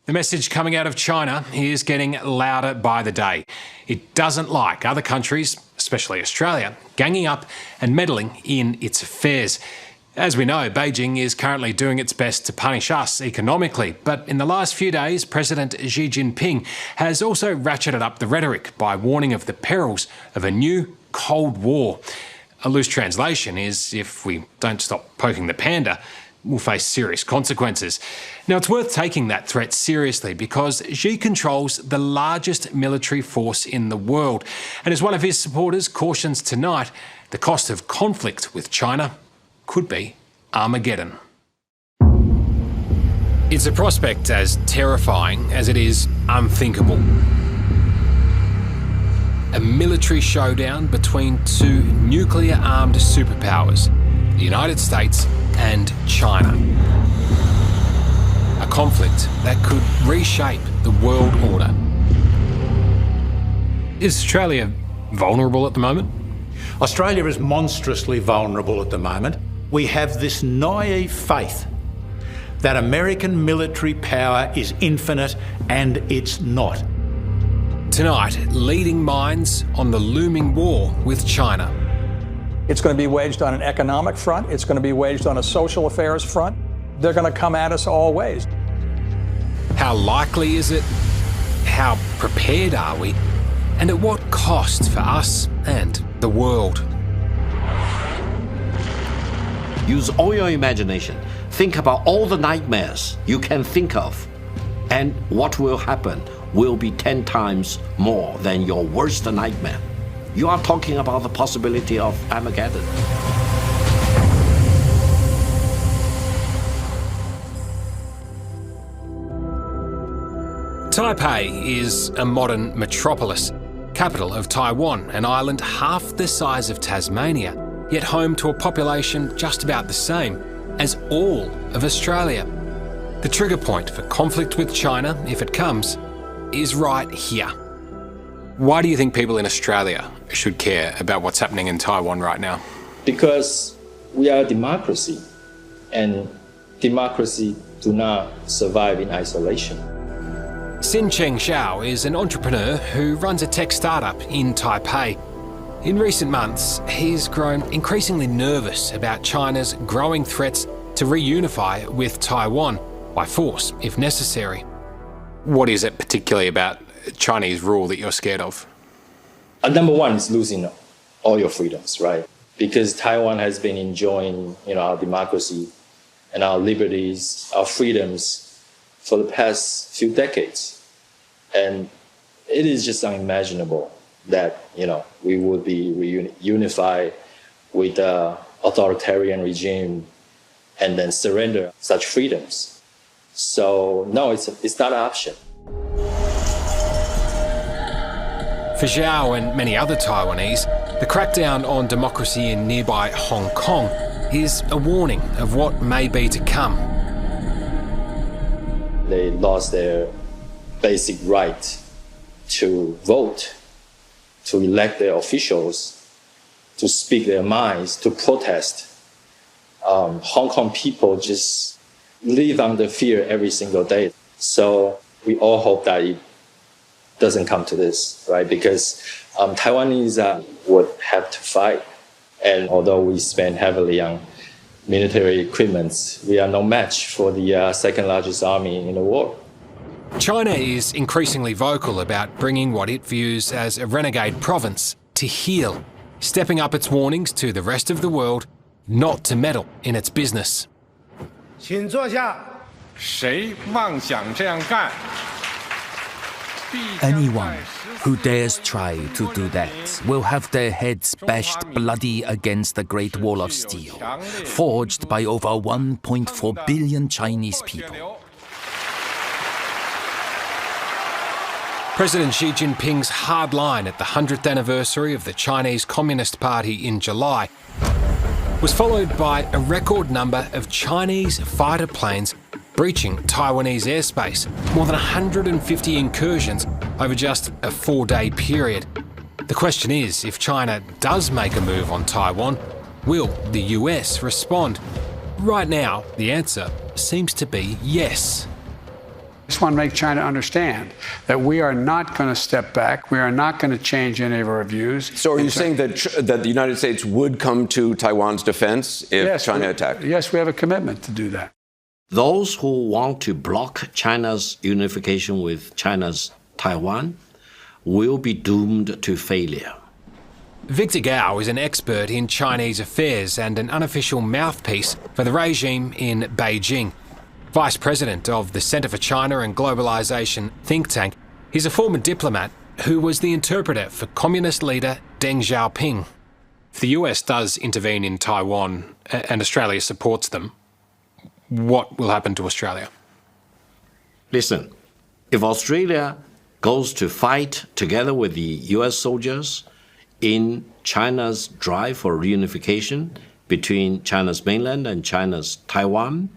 The message coming out of China is getting louder by the day. It doesn't like other countries, especially Australia, ganging up and meddling in its affairs. As we know, Beijing is currently doing its best to punish us economically, but in the last few days, President Xi Jinping has also ratcheted up the rhetoric by warning of the perils of a new Cold War. A loose translation is, if we don't stop poking the panda, we'll face serious consequences. Now, it's worth taking that threat seriously because Xi controls the largest military force in the world, and as one of his supporters cautions tonight, the cost of conflict with China could be Armageddon. It's a prospect as terrifying as it is unthinkable. A military showdown between two nuclear-armed superpowers, the United States and China. A conflict that could reshape the world order. Is Australia vulnerable at the moment? Australia is monstrously vulnerable at the moment. We have this naive faith that American military power is infinite, and it's not. Tonight, leading minds on the looming war with China. It's going to be waged on an economic front. It's going to be waged on a social affairs front. They're going to come at us all ways. How likely is it? How prepared are we? And at what cost for us and the world? Use all your imagination. Think about all the nightmares you can think of. And what will happen will be 10 times more than your worst nightmare. You are talking about the possibility of Armageddon. Taipei is a modern metropolis, capital of Taiwan, an island half the size of Tasmania, yet home to a population just about the same as all of Australia. The trigger point for conflict with China, if it comes, is right here. Why do you think people in Australia should care about what's happening in Taiwan right now? Because we are a democracy, and democracy do not survive in isolation. Sin Cheng Xiao is an entrepreneur who runs a tech startup in Taipei. In recent months, he's grown increasingly nervous about China's growing threats to reunify with Taiwan, by force if necessary. What is it particularly about Chinese rule that you're scared of? Number one is losing all your freedoms, right? Because Taiwan has been enjoying, our democracy and our liberties, our freedoms for the past few decades. And it is just unimaginable that, we would be reunified with an authoritarian regime and then surrender such freedoms. So, no, it's not an option. For Xiao and many other Taiwanese, the crackdown on democracy in nearby Hong Kong is a warning of what may be to come. They lost their basic right to vote, to elect their officials, to speak their minds, to protest. Hong Kong people just live under fear every single day. So we all hope that it doesn't come to this, right? Because Taiwanese would have to fight. And although we spend heavily on military equipment, we are no match for the second largest army in the world. China is increasingly vocal about bringing what it views as a renegade province to heel, stepping up its warnings to the rest of the world not to meddle in its business. 请坐下。谁妄想这样干？ Anyone who dares try to do that will have their heads bashed bloody against the Great Wall of Steel, forged by over 1.4 billion Chinese people. President Xi Jinping's hard line at the 100th anniversary of the Chinese Communist Party in July was followed by a record number of Chinese fighter planes breaching Taiwanese airspace, more than 150 incursions over just a 4-day period. The question is, if China does make a move on Taiwan, will the US respond? Right now, the answer seems to be yes. I just want to make China understand that we are not going to step back. We are not going to change any of our views. So are you saying that the United States would come to Taiwan's defense if China attacked? Yes, we have a commitment to do that. Those who want to block China's unification with China's Taiwan will be doomed to failure. Victor Gao is an expert in Chinese affairs and an unofficial mouthpiece for the regime in Beijing. Vice President of the Centre for China and Globalisation think tank, he's a former diplomat who was the interpreter for Communist leader Deng Xiaoping. If the US does intervene in Taiwan and Australia supports them, what will happen to Australia? Listen, if Australia goes to fight together with the US soldiers in China's drive for reunification between China's mainland and China's Taiwan,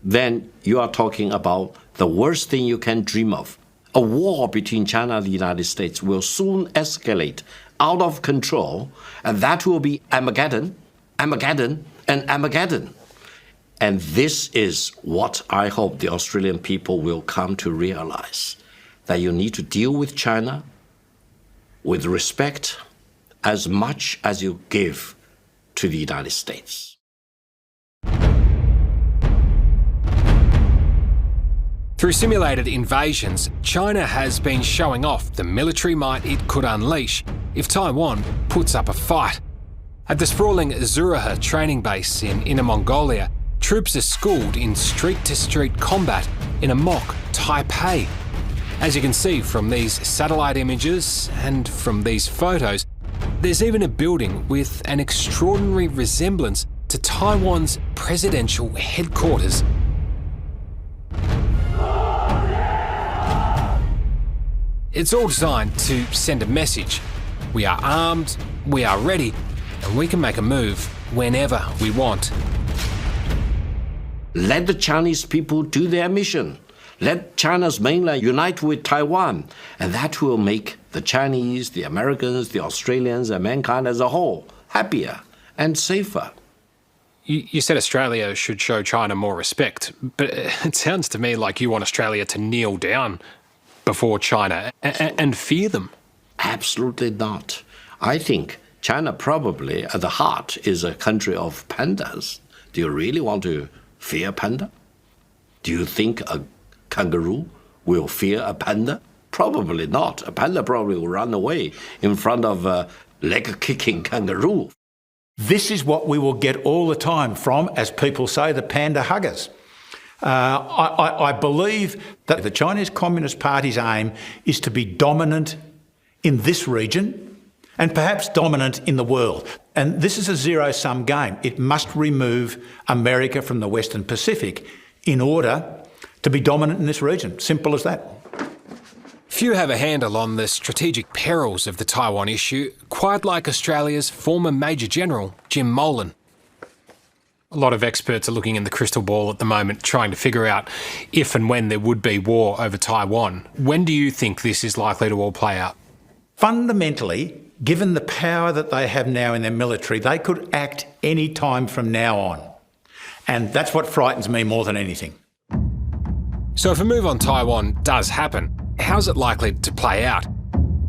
then you are talking about the worst thing you can dream of. A war between China and the United States will soon escalate out of control, and that will be Armageddon, Armageddon, and Armageddon. And this is what I hope the Australian people will come to realize, that you need to deal with China with respect as much as you give to the United States. Through simulated invasions, China has been showing off the military might it could unleash if Taiwan puts up a fight. At the sprawling Zuraha training base in Inner Mongolia, troops are schooled in street-to-street combat in a mock Taipei. As you can see from these satellite images and from these photos, there's even a building with an extraordinary resemblance to Taiwan's presidential headquarters. It's all designed to send a message. We are armed, we are ready, and we can make a move whenever we want. Let the Chinese people do their mission. Let China's mainland unite with Taiwan, and that will make the Chinese, the Americans, the Australians, and mankind as a whole happier and safer. You said Australia should show China more respect, but it sounds to me like you want Australia to kneel down before China and fear them. Absolutely not. I think China probably at the heart is a country of pandas. Do you really want to fear a panda? Do you think a kangaroo will fear a panda? Probably not. A panda probably will run away in front of a leg-kicking kangaroo. This is what we will get all the time from, as people say, the panda huggers. I believe that the Chinese Communist Party's aim is to be dominant in this region and perhaps dominant in the world. And this is a zero-sum game. It must remove America from the Western Pacific in order to be dominant in this region. Simple as that. Few have a handle on the strategic perils of the Taiwan issue, quite like Australia's former Major General, Jim Molan. A lot of experts are looking in the crystal ball at the moment, trying to figure out if and when there would be war over Taiwan. When do you think this is likely to all play out? Fundamentally, given the power that they have now in their military, they could act any time from now on. And that's what frightens me more than anything. So if a move on Taiwan does happen, how's it likely to play out?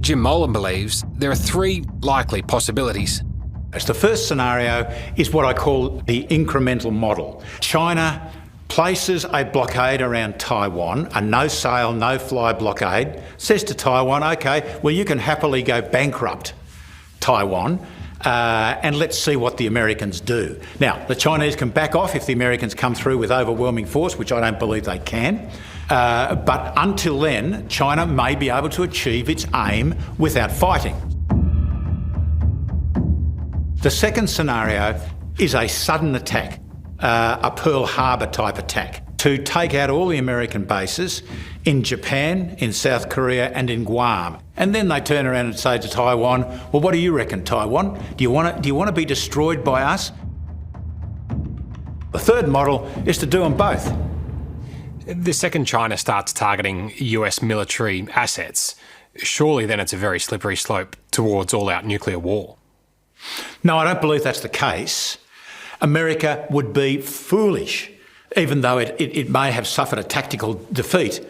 Jim Molan believes there are three likely possibilities. The first scenario is what I call the incremental model. China places a blockade around Taiwan, a no-sail, no-fly blockade, says to Taiwan, OK, well, you can happily go bankrupt Taiwan, and let's see what the Americans do. Now, the Chinese can back off if the Americans come through with overwhelming force, which I don't believe they can. But until then, China may be able to achieve its aim without fighting. The second scenario is a sudden attack, a Pearl Harbor type attack, to take out all the American bases in Japan, in South Korea and in Guam. And then they turn around and say to Taiwan, well, what do you reckon, Taiwan? Do you want to be destroyed by us? The third model is to do them both. The second China starts targeting US military assets, surely then it's a very slippery slope towards all-out nuclear war. No, I don't believe that's the case. America would be foolish, even though it may have suffered a tactical defeat,